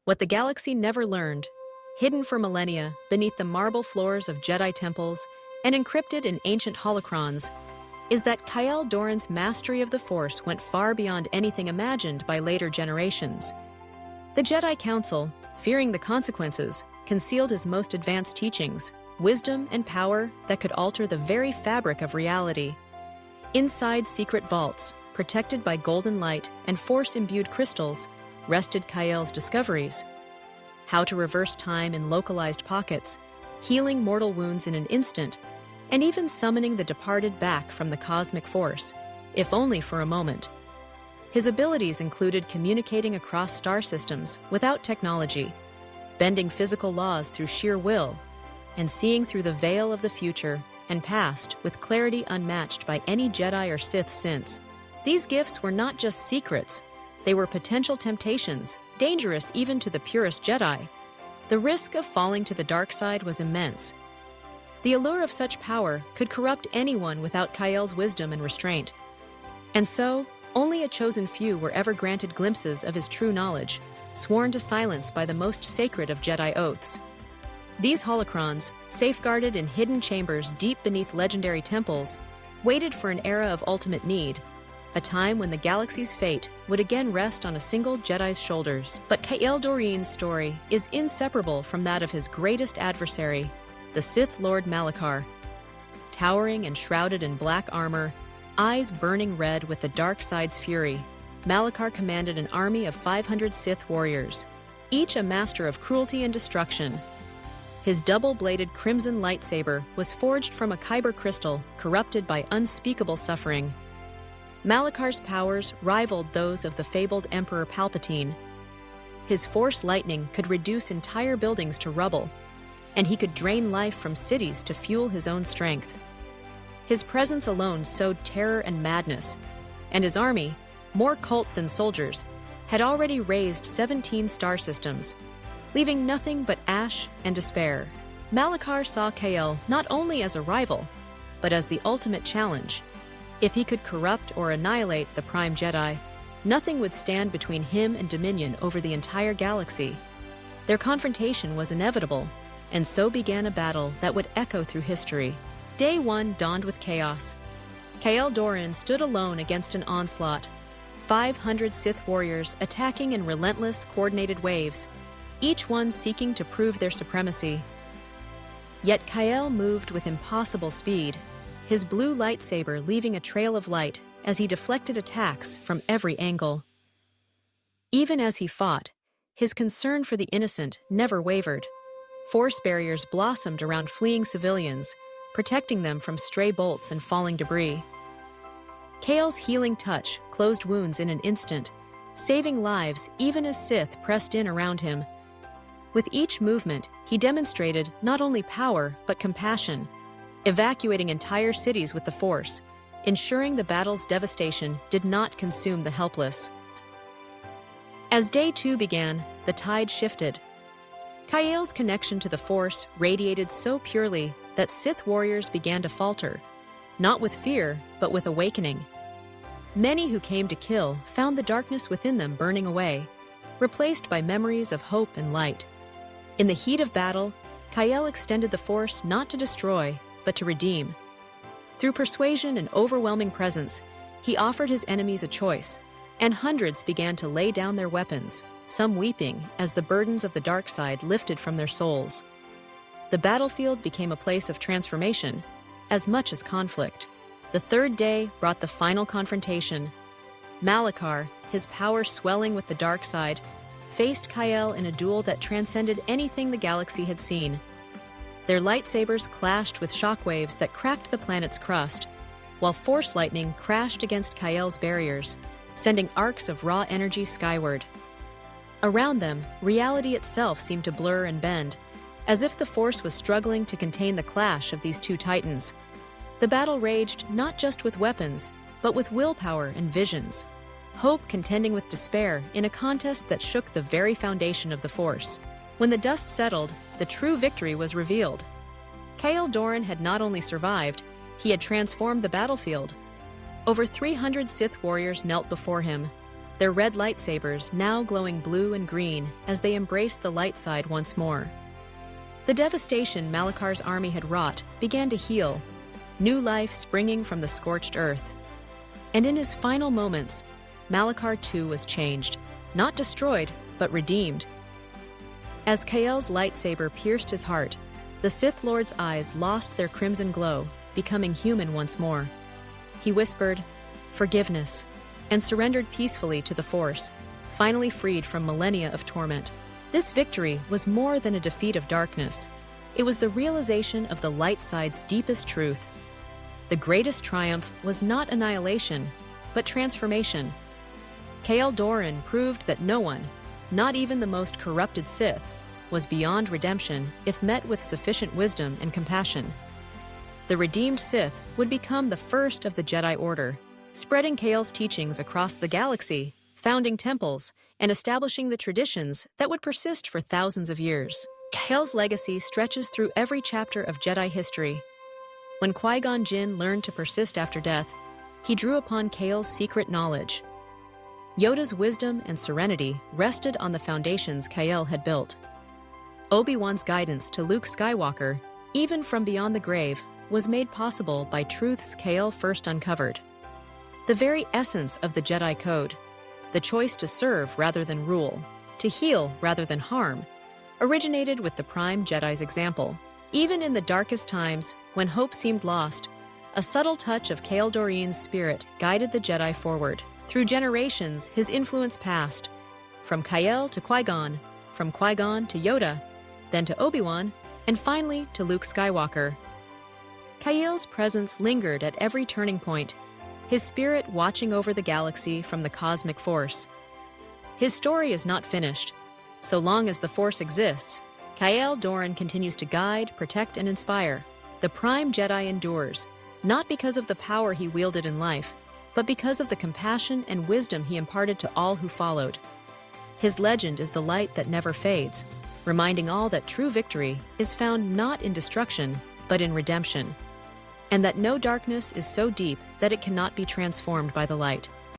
What the galaxy never learned, hidden for millennia beneath the marble floors of Jedi temples and encrypted in ancient holocrons, is that Kael Dorin's mastery of the Force went far beyond anything imagined by later generations. The Jedi Council, fearing the consequences, concealed his most advanced teachings, wisdom and power that could alter the very fabric of reality. Inside secret vaults, protected by golden light and Force-imbued crystals, rested Kael's discoveries: how to reverse time in localized pockets, healing mortal wounds in an instant, and even summoning the departed back from the cosmic force, if only for a moment. His abilities included communicating across star systems without technology, bending physical laws through sheer will, and seeing through the veil of the future and past with clarity unmatched by any Jedi or Sith since. These gifts were not just secrets, they were potential temptations, dangerous even to the purest Jedi. The risk of falling to the dark side was immense. The allure of such power could corrupt anyone without Kael's wisdom and restraint. And so, only a chosen few were ever granted glimpses of his true knowledge, sworn to silence by the most sacred of Jedi oaths. These holocrons, safeguarded in hidden chambers deep beneath legendary temples, waited for an era of ultimate need, a time when the galaxy's fate would again rest on a single Jedi's shoulders. But Kael Dorin's story is inseparable from that of his greatest adversary, the Sith Lord Malachar. Towering and shrouded in black armor, eyes burning red with the dark side's fury, Malachar commanded an army of 500 Sith warriors, each a master of cruelty and destruction. His double-bladed crimson lightsaber was forged from a kyber crystal corrupted by unspeakable suffering. Malachar's powers rivaled those of the fabled Emperor Palpatine. His Force lightning could reduce entire buildings to rubble, and he could drain life from cities to fuel his own strength. His presence alone sowed terror and madness, and his army, more cult than soldiers, had already razed 17 star systems, leaving nothing but ash and despair. Malachar saw Kael not only as a rival, but as the ultimate challenge. If he could corrupt or annihilate the Prime Jedi, nothing would stand between him and dominion over the entire galaxy. Their confrontation was inevitable, and so began a battle that would echo through history. Day one dawned with chaos. Kael Dorin stood alone against an onslaught, 500 Sith warriors attacking in relentless, coordinated waves, each one seeking to prove their supremacy. Yet Kael moved with impossible speed, his blue lightsaber leaving a trail of light as he deflected attacks from every angle. Even as he fought, his concern for the innocent never wavered. Force barriers blossomed around fleeing civilians, protecting them from stray bolts and falling debris. Kael's healing touch closed wounds in an instant, saving lives even as Sith pressed in around him. With each movement, he demonstrated not only power but compassion, evacuating entire cities with the Force, ensuring the battle's devastation did not consume the helpless. As day two began, the tide shifted. Kael's connection to the Force radiated so purely that Sith warriors began to falter, not with fear, but with awakening. Many who came to kill found the darkness within them burning away, replaced by memories of hope and light. In the heat of battle, Kael extended the Force not to destroy, but to redeem. Through persuasion and overwhelming presence, he offered his enemies a choice, and hundreds began to lay down their weapons, some weeping as the burdens of the dark side lifted from their souls. The battlefield became a place of transformation, as much as conflict. The third day brought the final confrontation. Malachar, his power swelling with the dark side, faced Kael in a duel that transcended anything the galaxy had seen. Their lightsabers clashed with shockwaves that cracked the planet's crust, while Force lightning crashed against Kael's barriers, sending arcs of raw energy skyward. Around them, reality itself seemed to blur and bend, as if the Force was struggling to contain the clash of these two titans. The battle raged not just with weapons, but with willpower and visions, hope contending with despair in a contest that shook the very foundation of the Force. When the dust settled, the true victory was revealed. Kael Dorin had not only survived, he had transformed the battlefield. Over 300 Sith warriors knelt before him, their red lightsabers now glowing blue and green as they embraced the light side once more. The devastation Malakar's army had wrought began to heal, new life springing from the scorched earth. And in his final moments, Malakar too was changed, not destroyed, but redeemed. As Kael's lightsaber pierced his heart, the Sith Lord's eyes lost their crimson glow, becoming human once more. He whispered, "Forgiveness," and surrendered peacefully to the Force, finally freed from millennia of torment. This victory was more than a defeat of darkness. It was the realization of the light side's deepest truth. The greatest triumph was not annihilation, but transformation. Kael Dorin proved that no one, not even the most corrupted Sith, was beyond redemption if met with sufficient wisdom and compassion. The redeemed Sith would become the first of the Jedi Order, spreading Kael's teachings across the galaxy, founding temples, and establishing the traditions that would persist for thousands of years. Kael's legacy stretches through every chapter of Jedi history. When Qui-Gon Jinn learned to persist after death, he drew upon Kael's secret knowledge. Yoda's wisdom and serenity rested on the foundations Kael had built. Obi-Wan's guidance to Luke Skywalker, even from beyond the grave, was made possible by truths Kael first uncovered. The very essence of the Jedi Code, the choice to serve rather than rule, to heal rather than harm, originated with the Prime Jedi's example. Even in the darkest times, when hope seemed lost, a subtle touch of Kael Dorin's spirit guided the Jedi forward. Through generations, his influence passed, from Kael to Qui-Gon, from Qui-Gon to Yoda, then to Obi-Wan, and finally to Luke Skywalker. Kael's presence lingered at every turning point, his spirit watching over the galaxy from the cosmic force. His story is not finished. So long as the Force exists, Kael Dorin continues to guide, protect, and inspire. The Prime Jedi endures, not because of the power he wielded in life, but because of the compassion and wisdom he imparted to all who followed. His legend is the light that never fades, reminding all that true victory is found not in destruction, but in redemption, and that no darkness is so deep that it cannot be transformed by the light.